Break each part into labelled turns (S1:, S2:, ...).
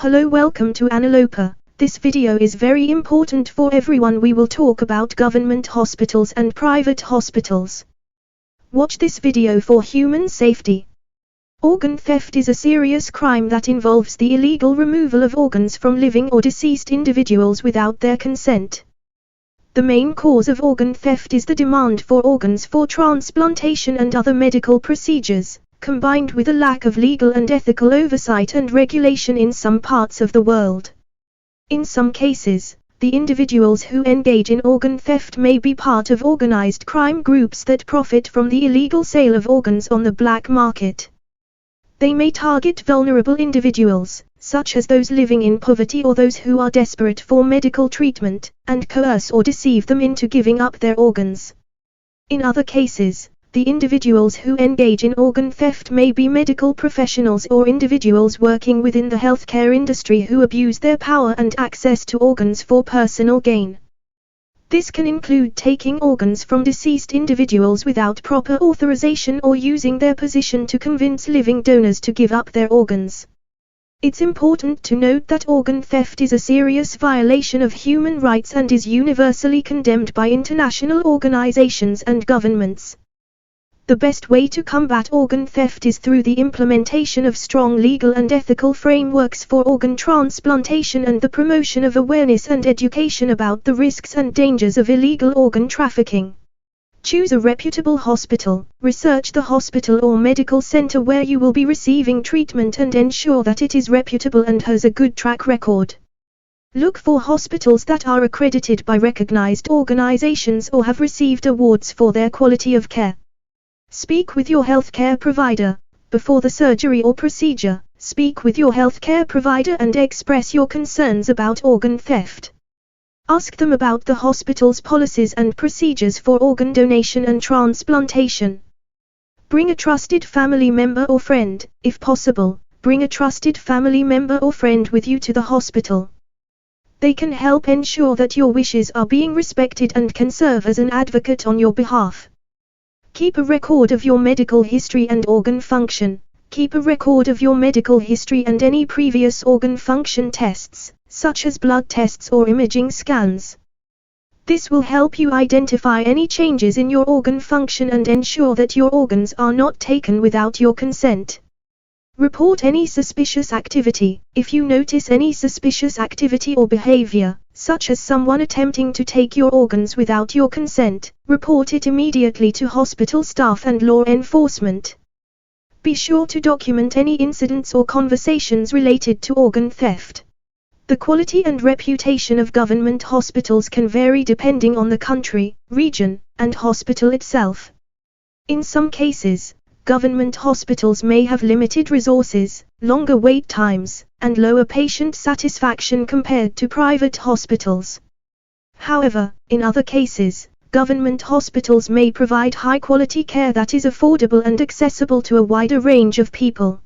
S1: Hello, welcome to Analopa. This video is very important for everyone. We will talk about government hospitals and private hospitals. Watch this video for human safety. Organ theft is a serious crime that involves the illegal removal of organs from living or deceased individuals without their consent. The main cause of organ theft is the demand for organs for transplantation and other medical procedures, combined with a lack of legal and ethical oversight and regulation in some parts of the world. In some cases, the individuals who engage in organ theft may be part of organized crime groups that profit from the illegal sale of organs on the black market. They may target vulnerable individuals, such as those living in poverty or those who are desperate for medical treatment, and coerce or deceive them into giving up their organs. In other cases, the individuals who engage in organ theft may be medical professionals or individuals working within the healthcare industry who abuse their power and access to organs for personal gain. This can include taking organs from deceased individuals without proper authorization or using their position to convince living donors to give up their organs. It's important to note that organ theft is a serious violation of human rights and is universally condemned by international organizations and governments. The best way to combat organ theft is through the implementation of strong legal and ethical frameworks for organ transplantation and the promotion of awareness and education about the risks and dangers of illegal organ trafficking. Choose a reputable hospital, research the hospital or medical center where you will be receiving treatment and ensure that it is reputable and has a good track record. Look for hospitals that are accredited by recognized organizations or have received awards for their quality of care. Speak with your healthcare provider. Before the surgery or procedure, speak with your healthcare provider and express your concerns about organ theft. Ask them about the hospital's policies and procedures for organ donation and transplantation. Bring a trusted family member or friend. If possible, bring a trusted family member or friend with you to the hospital. They can help ensure that your wishes are being respected and can serve as an advocate on your behalf. Keep a record of your medical history and organ function. Keep a record of your medical history and any previous organ function tests, such as blood tests or imaging scans. This will help you identify any changes in your organ function and ensure that your organs are not taken without your consent. Report any suspicious activity. If you notice any suspicious activity or behavior, such as someone attempting to take your organs without your consent, report it immediately to hospital staff and law enforcement. Be sure to document any incidents or conversations related to organ theft. The quality and reputation of government hospitals can vary depending on the country, region, and hospital itself. In some cases, government hospitals may have limited resources, longer wait times, and lower patient satisfaction compared to private hospitals. However, in other cases, government hospitals may provide high-quality care that is affordable and accessible to a wider range of people.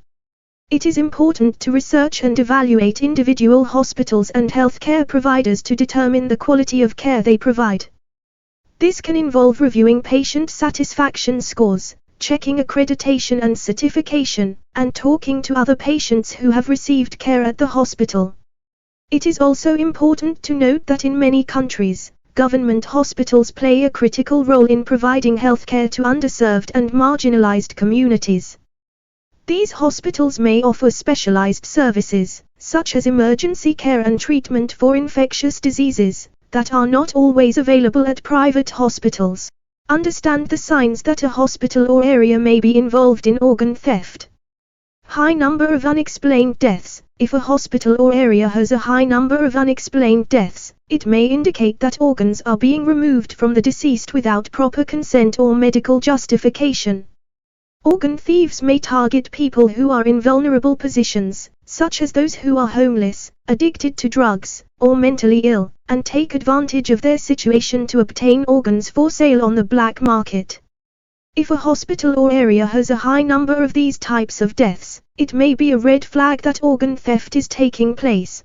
S1: It is important to research and evaluate individual hospitals and healthcare providers to determine the quality of care they provide. This can involve reviewing patient satisfaction scores, checking accreditation and certification, and talking to other patients who have received care at the hospital. It is also important to note that in many countries, government hospitals play a critical role in providing healthcare to underserved and marginalized communities. These hospitals may offer specialized services, such as emergency care and treatment for infectious diseases, that are not always available at private hospitals. Understand the signs that a hospital or area may be involved in organ theft. High number of unexplained deaths. If a hospital or area has a high number of unexplained deaths, it may indicate that organs are being removed from the deceased without proper consent or medical justification. Organ thieves may target people who are in vulnerable positions, such as those who are homeless, addicted to drugs, or mentally ill, and take advantage of their situation to obtain organs for sale on the black market. If a hospital or area has a high number of these types of deaths, it may be a red flag that organ theft is taking place.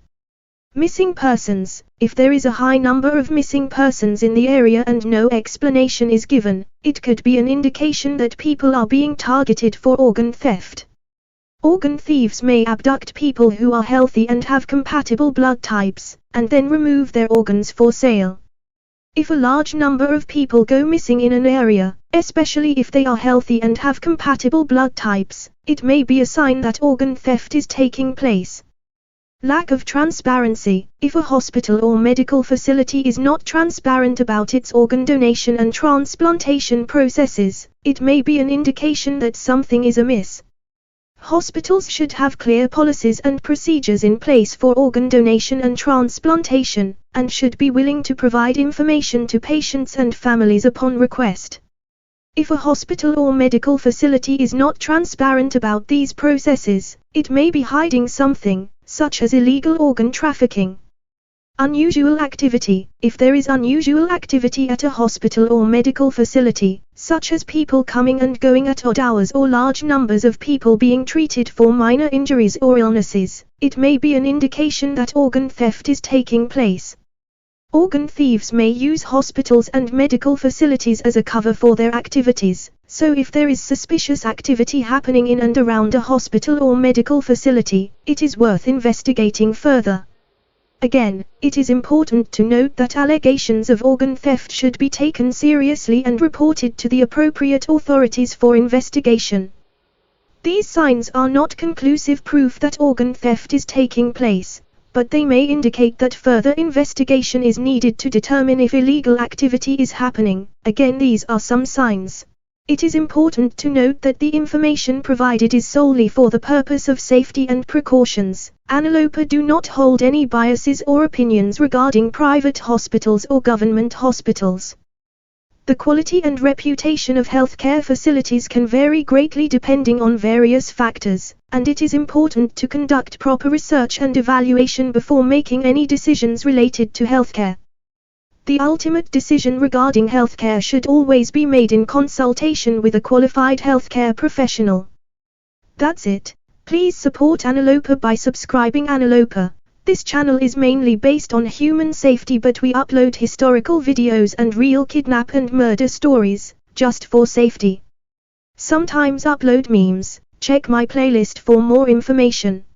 S1: Missing persons. If there is a high number of missing persons in the area and no explanation is given, it could be an indication that people are being targeted for organ theft. Organ thieves may abduct people who are healthy and have compatible blood types, and then remove their organs for sale. If a large number of people go missing in an area, especially if they are healthy and have compatible blood types, it may be a sign that organ theft is taking place. Lack of transparency. If a hospital or medical facility is not transparent about its organ donation and transplantation processes, it may be an indication that something is amiss. Hospitals should have clear policies and procedures in place for organ donation and transplantation, and should be willing to provide information to patients and families upon request. If a hospital or medical facility is not transparent about these processes, it may be hiding something, such as illegal organ trafficking. Unusual activity. If there is unusual activity at a hospital or medical facility, such as people coming and going at odd hours or large numbers of people being treated for minor injuries or illnesses, it may be an indication that organ theft is taking place. Organ thieves may use hospitals and medical facilities as a cover for their activities, so if there is suspicious activity happening in and around a hospital or medical facility, it is worth investigating further. Again, it is important to note that allegations of organ theft should be taken seriously and reported to the appropriate authorities for investigation. These signs are not conclusive proof that organ theft is taking place, but they may indicate that further investigation is needed to determine if illegal activity is happening. Again, these are some signs. It is important to note that the information provided is solely for the purpose of safety and precautions. Antilopa do not hold any biases or opinions regarding private hospitals or government hospitals. The quality and reputation of healthcare facilities can vary greatly depending on various factors, and it is important to conduct proper research and evaluation before making any decisions related to healthcare. The ultimate decision regarding healthcare should always be made in consultation with a qualified healthcare professional. That's it. Please support Antilopa by subscribing Antilopa. This channel is mainly based on human safety, but we upload historical videos and real kidnap and murder stories, just for safety. Sometimes upload memes. Check my playlist for more information.